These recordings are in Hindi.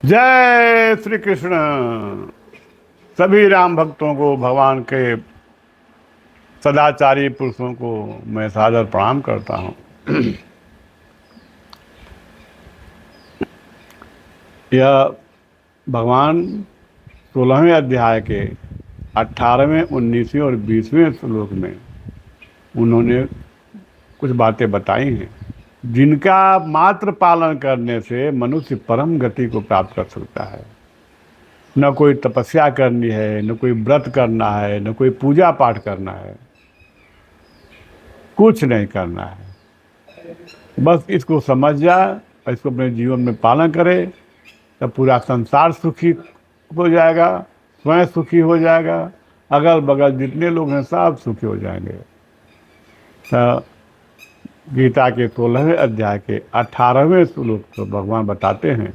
जय श्री कृष्ण। सभी राम भक्तों को, भगवान के सदाचारी पुरुषों को मैं सादर प्रणाम करता हूँ। यह भगवान 16वें अध्याय के 18वें, 19वें और 20वें श्लोक में उन्होंने कुछ बातें बताई हैं जिनका मात्र पालन करने से मनुष्य परम गति को प्राप्त कर सकता है। न कोई तपस्या करनी है, न कोई व्रत करना है, न कोई पूजा पाठ करना है, कुछ नहीं करना है। बस इसको समझ जाए और इसको अपने जीवन में पालन करे तो पूरा संसार सुखी हो जाएगा, स्वयं सुखी हो जाएगा, अगल बगल जितने लोग हैं सब सुखी हो जाएंगे। तो गीता के 16वें अध्याय के 18वें श्लोक को भगवान बताते हैं,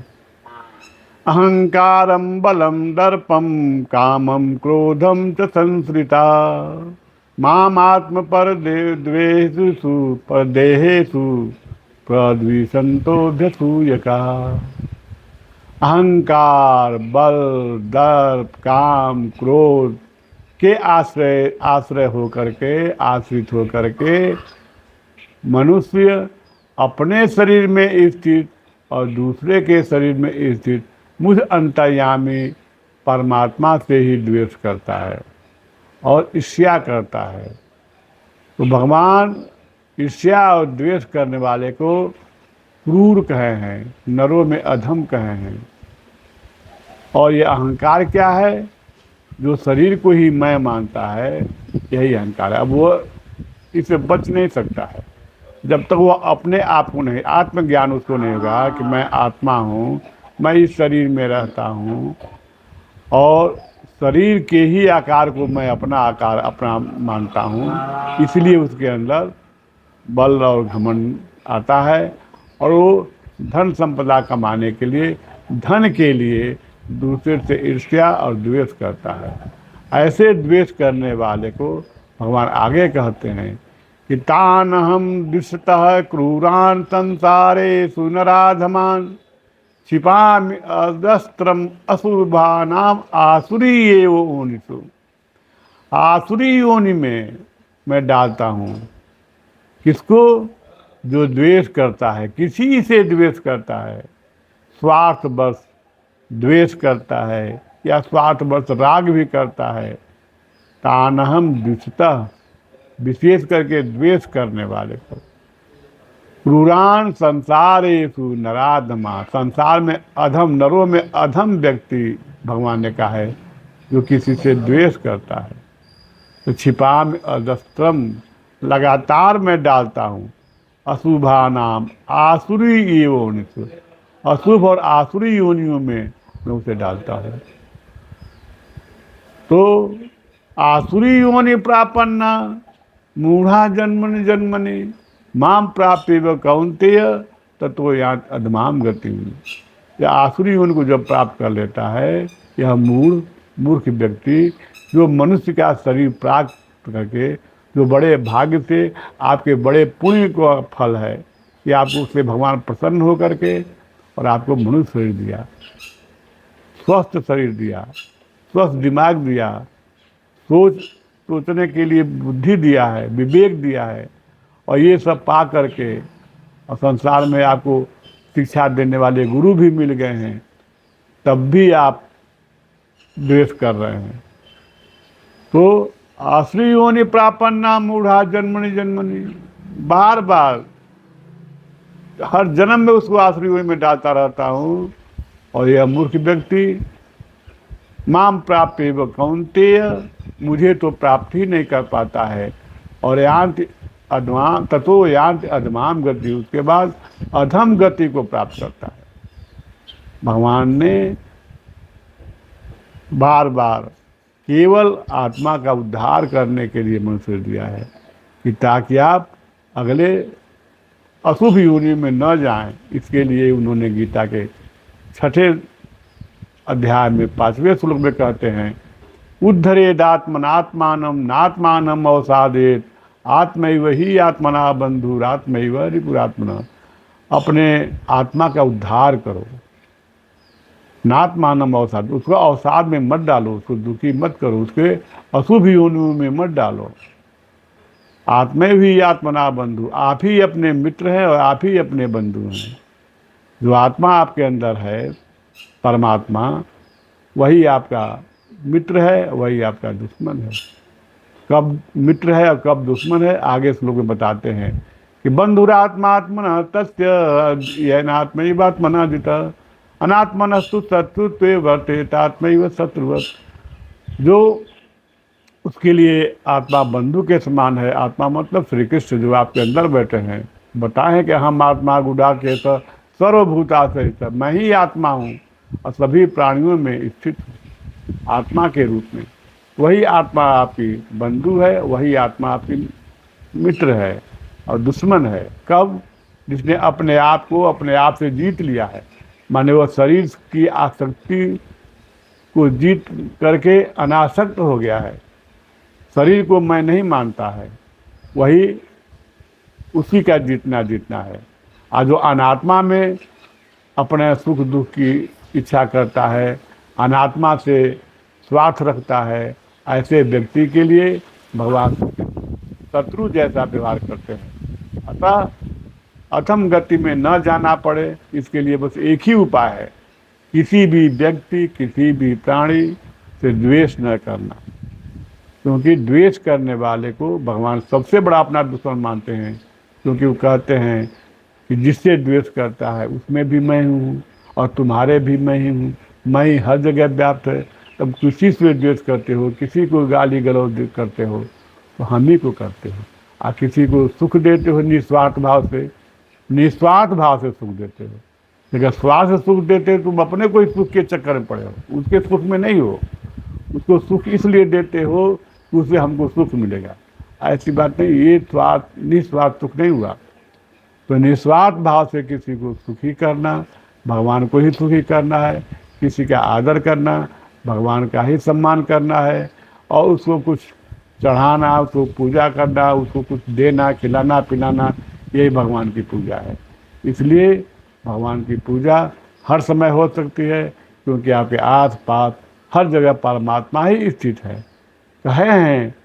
अहंकारम बलम दर्पम कामम क्रोधम च संश्रिता मामात्म पर द्वेषु पर देहेषु प्रद्विषंतोभ्यसूयका। अहंकार, बल, दर्प, काम, क्रोध के आश्रय आश्रय होकर के, आश्रित होकर के मनुष्य अपने शरीर में स्थित और दूसरे के शरीर में स्थित मुझ अंतर्यामी परमात्मा से ही द्वेष करता है और ईर्ष्या करता है। तो भगवान ईर्ष्या और द्वेष करने वाले को क्रूर कहे हैं, नरों में अधम कहे हैं। और ये अहंकार क्या है? जो शरीर को ही मैं मानता है, यही अहंकार है। अब वो इससे बच नहीं सकता है जब तक वो अपने आप को नहीं, आत्मज्ञान उसको नहीं होगा कि मैं आत्मा हूँ, मैं इस शरीर में रहता हूँ और शरीर के ही आकार को मैं अपना आकार अपना मानता हूँ। इसलिए उसके अंदर बल और घमंड आता है और वो धन संपदा कमाने के लिए, धन के लिए दूसरे से ईर्ष्या और द्वेष करता है। ऐसे द्वेष करने वाले को भगवान आगे कहते हैं कि तान हम दिशतः क्रूरान संसारेषु नराधमान क्षिपामि अदस्त्रम असुभानाम आसुरी एव योनिषु। आसुरी योनि में मैं डालता हूँ किसको? जो द्वेष करता है, किसी से द्वेष करता है, स्वार्थवश द्वेष करता है या स्वार्थवश राग भी करता है। तानहम द्विषतः, विशेष करके द्वेष करने वाले को, क्रूरान संसारेषु नराधमा, संसार में अधम, नरों में अधम व्यक्ति भगवान ने कहा है जो किसी से द्वेष करता है। तो छिपा में अदस्त्रम, लगातार मैं डालता हूँ, अशुभा नाम आसुरी योनिषु, अशुभ और आसुरी योनियों में मैं उसे डालता हूँ। तो आसुरी योनि प्रापन्ना मूढ़ा जन्मनि जन्मनि माम प्राप्य कौन्तेय ततो यात अधमाम गति। यह आसुरी योनि को जब प्राप्त कर लेता है यह मूर्ख व्यक्ति, जो मनुष्य का शरीर प्राप्त करके, जो बड़े भाग्य से, आपके बड़े पुण्य का फल है कि आपको उससे भगवान प्रसन्न होकर के और आपको मनुष्य शरीर दिया, स्वस्थ शरीर दिया, स्वस्थ दिमाग दिया, सोचने के लिए बुद्धि दिया है, विवेक दिया है, और ये सब पा करके और संसार में आपको शिक्षा देने वाले गुरु भी मिल गए हैं, तब भी आप द्वेष कर रहे हैं। तो आश्री योनि प्रापन्ना मूढ़ा जन्मनि जन्मनि, बार बार हर जन्म में उसको आश्री योनि में डालता रहता हूँ और यह मूर्ख व्यक्ति माम प्राप्य व कौन्तेय, मुझे तो प्राप्त ही नहीं कर पाता है। और यांत अधमाम, ततो यांत अधमाम गति, उसके बाद अधम गति को प्राप्त करता है। भगवान ने बार बार केवल आत्मा का उद्धार करने के लिए मनुष्य दिया है कि ताकि आप अगले अशुभ योनि में न जाएं। इसके लिए उन्होंने गीता के 6ठे अध्याय में 5वें श्लोक में कहते हैं, उद्धरेदात्मनात्मानम नात्मानम अवसादेत आत्मैव ही आत्मना बंधुरात्मैव रिपुरात्मना। अपने आत्मा का उद्धार करो, नात्मानम अवसाद, उसको अवसाद में मत डालो, उसको दुखी मत करो, उसके अशुभ योनियों में मत डालो। आत्मे भी आत्मना बंधु, आप ही अपने मित्र हैं और आप ही अपने बंधु हैं। जो आत्मा आपके अंदर है, परमात्मा, वही आपका मित्र है, वही आपका दुश्मन है। कब मित्र है और कब दुश्मन है आगे श्लोक में बताते हैं कि बंधुरात्मात्मना तस्य येनात्मैवात्मना जिता अनात्मनस्तु शत्रुत्वे वर्तेतात्मैव शत्रुवत्। जो उसके लिए आत्मा बंधु के समान है, आत्मा मतलब श्री कृष्ण जो आपके अंदर बैठे हैं, बताएं कि हम आत्मा गुड़ा के सर्वभूता से मैं ही आत्मा हूँ और सभी प्राणियों में स्थित हूँ आत्मा के रूप में। वही आत्मा आपकी बंधु है, वही आत्मा आपकी मित्र है और दुश्मन है। कब? जिसने अपने आप को अपने आप से जीत लिया है, माने वह शरीर की आसक्ति को जीत करके अनासक्त हो गया है, शरीर को मैं नहीं मानता है, वही उसी का जीतना है। और जो अनात्मा में अपने सुख दुख की इच्छा करता है, अनात्मा से स्वार्थ रखता है, ऐसे व्यक्ति के लिए भगवान शत्रु जैसा व्यवहार करते हैं। अतः अथम गति में न जाना पड़े, इसके लिए बस एक ही उपाय है, किसी भी व्यक्ति किसी भी प्राणी से द्वेष न करना। क्योंकि द्वेष करने वाले को भगवान सबसे बड़ा अपना दुश्मन मानते हैं। क्योंकि वो कहते हैं कि जिससे द्वेष करता है उसमें भी मैं हूँ और तुम्हारे भी मैं ही हूँ, मैं ही हर जगह व्याप्त है। तब किसी से द्वेष करते हो, किसी को गाली गलौज करते हो तो हम ही को करते हो। और किसी को सुख देते हो निस्वार्थ भाव से, निस्वार्थ भाव से सुख देते हो। लेकिन स्वार्थ से सुख देते हो, तुम अपने कोई सुख के चक्कर में पड़े हो, उसके सुख में नहीं हो। उसको सुख इसलिए देते हो कि उससे हमको सुख मिलेगा, ऐसी बात नहीं। ये स्वार्थ निस्वार्थ सुख नहीं हुआ। तो निस्वार्थ भाव से किसी को सुखी करना, भगवान को ही सुखी करना है। किसी का आदर करना, भगवान का ही सम्मान करना है। और उसको कुछ चढ़ाना, उसको पूजा करना, उसको कुछ देना, खिलाना पिलाना, यही भगवान की पूजा है। इसलिए भगवान की पूजा हर समय हो सकती है, क्योंकि आपके आस पास हर जगह परमात्मा ही स्थित है। कहे हैं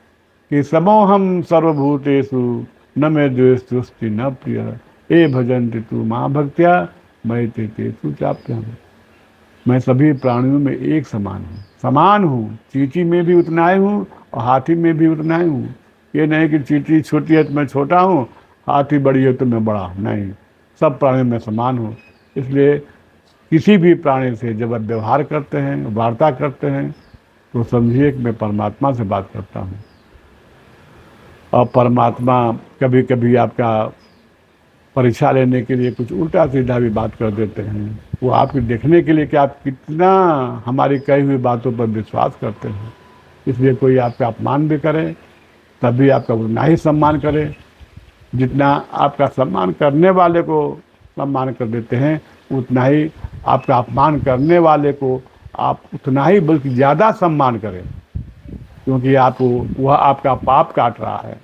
कि समोहम सर्वभूतेषु न मे द्वेष्टि न प्रिय ए भजन्ति तू माँ भक्त्या मैं तेषु चाप्यहम्। मैं सभी प्राणियों में एक समान हूँ। चींटी में भी उतना ही हूँ और हाथी में भी उतना ही हूँ। ये नहीं कि चींटी छोटी है तो मैं छोटा हूँ, हाथी बड़ी है तो मैं बड़ा हूँ, नहीं। सब प्राणियों में समान हूँ। इसलिए किसी भी प्राणी से जब आप व्यवहार करते हैं, वार्ता करते हैं, तो समझिए कि मैं परमात्मा से बात करता हूँ। और परमात्मा कभी कभी आपका परीक्षा लेने के लिए कुछ उल्टा सीधा भी बात कर देते हैं। वो आपके देखने के लिए कि आप कितना हमारी कही हुई बातों पर विश्वास करते हैं। इसलिए कोई आपका अपमान भी करे तभी आपका उतना ही सम्मान करे। जितना आपका सम्मान करने वाले को सम्मान कर देते हैं, उतना ही आपका अपमान करने वाले को आप उतना ही बल्कि ज़्यादा सम्मान करें, क्योंकि आपको वह आपका पाप काट रहा है।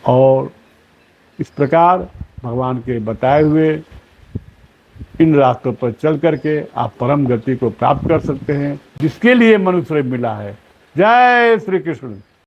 और इस प्रकार भगवान के बताए हुए इन रास्तों पर चल करके आप परम गति को प्राप्त कर सकते हैं, जिसके लिए मनुष्य मिला है। जय श्री कृष्ण।